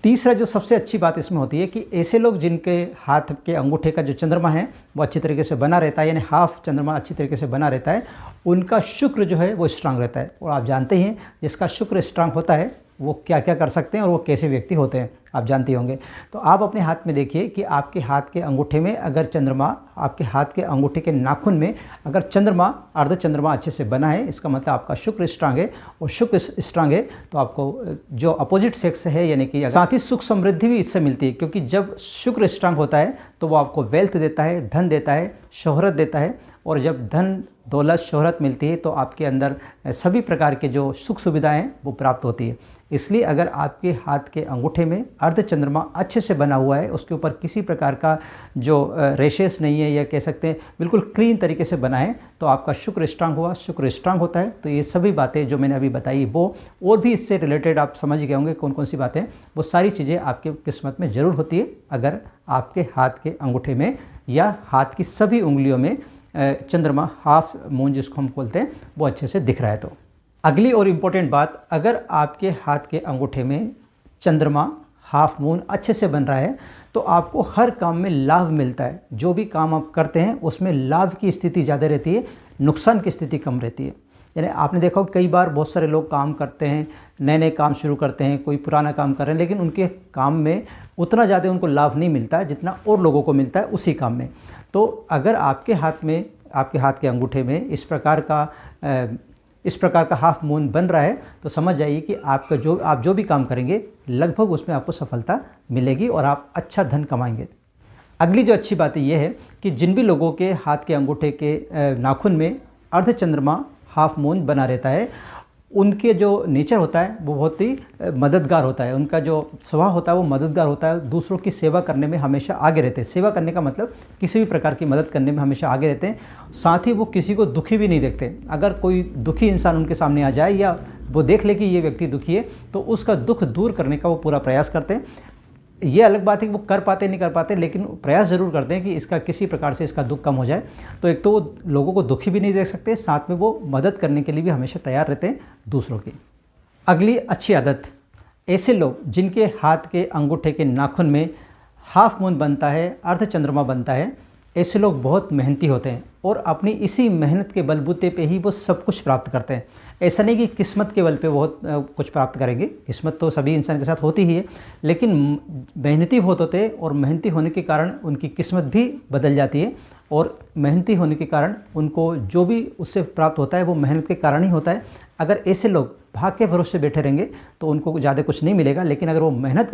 तीसरा जो सबसे अच्छी बात इसमें होती है कि ऐसे लोग जिनके हाथ के अंगूठे का जो चंद्रमा है वो अच्छी तरीके से बना रहता है, यानी हाफ चंद्रमा अच्छी तरीके से बना रहता है, उनका शुक्र जो है वो स्ट्रांग रहता है। और आप जानते ही हैं जिसका शुक्र स्ट्रांग होता है वो क्या क्या कर सकते हैं और वो कैसे व्यक्ति होते हैं, आप जानते होंगे। तो आप अपने हाथ में देखिए कि आपके हाथ के अंगूठे में अगर चंद्रमा, आपके हाथ के अंगूठे के नाखून में अगर चंद्रमा, अर्ध चंद्रमा अच्छे से बना है, इसका मतलब आपका शुक्र स्ट्रांग है। और शुक्र स्ट्रांग है तो आपको जो अपोजिट सेक्स है यानी कि साथ ही सुख समृद्धि भी इससे मिलती है, क्योंकि जब शुक्र स्ट्रांग होता है तो वो आपको वेल्थ देता है, धन देता है, शोहरत देता है। और जब धन, दौलत, शोहरत मिलती है तो आपके अंदर सभी प्रकार के जो सुख सुविधाएं हैं वो प्राप्त होती है। इसलिए अगर आपके हाथ के अंगूठे में अर्ध चंद्रमा अच्छे से बना हुआ है, उसके ऊपर किसी प्रकार का जो रेशेस नहीं है, या कह सकते हैं बिल्कुल क्लीन तरीके से बना है, तो आपका शुक्र स्ट्रांग हुआ, शुक्र स्ट्रांग होता है। तो ये सभी बातें जो मैंने अभी बताई वो और भी इससे रिलेटेड आप समझ गए होंगे कौन कौन सी बातें, वो सारी चीज़ें आपके किस्मत में ज़रूर होती है अगर आपके हाथ के अंगूठे में या हाथ की सभी उंगलियों में चंद्रमा, हाफ मून जिसको हम बोलते हैं, वो अच्छे से दिख रहा है। तो अगली और इम्पोर्टेंट बात, अगर आपके हाथ के अंगूठे में चंद्रमा, हाफ मून अच्छे से बन रहा है तो आपको हर काम में लाभ मिलता है। जो भी काम आप करते हैं उसमें लाभ की स्थिति ज़्यादा रहती है, नुकसान की स्थिति कम रहती है। यानी आपने देखा कई बार बहुत सारे लोग काम करते हैं, नए नए काम शुरू करते हैं, कोई पुराना काम कर रहे हैं, लेकिन उनके काम में उतना ज़्यादा उनको लाभ नहीं मिलता है जितना और लोगों को मिलता है उसी काम में। तो अगर आपके हाथ में, आपके हाथ के अंगूठे में इस प्रकार का हाफ मून बन रहा है तो समझ जाइए कि आप जो भी काम करेंगे लगभग उसमें आपको सफलता मिलेगी और आप अच्छा धन कमाएंगे। अगली जो अच्छी बात ये है कि जिन भी लोगों के हाथ के अंगूठे के नाखून में अर्ध चंद्रमा, हाफ मून बना रहता है, उनके जो नेचर होता है वो बहुत ही मददगार होता है। उनका जो स्वभाव होता है वो मददगार होता है, दूसरों की सेवा करने में हमेशा आगे रहते हैं। सेवा करने का मतलब किसी भी प्रकार की मदद करने में हमेशा आगे रहते हैं। साथ ही वो किसी को दुखी भी नहीं देखते। अगर कोई दुखी इंसान उनके सामने आ जाए या वो देख ले कि ये व्यक्ति दुखी है तो उसका दुख दूर करने का वो पूरा प्रयास करते हैं। ये अलग बात है कि वो कर पाते नहीं कर पाते, लेकिन प्रयास ज़रूर करते हैं कि इसका किसी प्रकार से इसका दुख कम हो जाए। तो एक तो वो लोगों को दुखी भी नहीं देख सकते, साथ में वो मदद करने के लिए भी हमेशा तैयार रहते हैं दूसरों की। अगली अच्छी आदत, ऐसे लोग जिनके हाथ के अंगूठे के नाखून में हाफ मून बनता है, अर्ध चंद्रमा बनता है, ऐसे लोग बहुत मेहनती होते हैं और अपनी इसी मेहनत के बलबूते पे ही वो सब कुछ प्राप्त करते हैं। ऐसा नहीं कि किस्मत के बल पे बहुत कुछ प्राप्त करेंगे, किस्मत तो सभी इंसान के साथ होती ही है, लेकिन मेहनती बहुत होते हैं और मेहनती होने के कारण उनकी किस्मत भी बदल जाती है। और मेहनती होने के कारण उनको जो भी उससे प्राप्त होता है वो मेहनत के कारण ही होता है। अगर ऐसे लोग भाग के भरोसे बैठे रहेंगे तो उनको ज़्यादा कुछ नहीं मिलेगा, लेकिन अगर वो मेहनत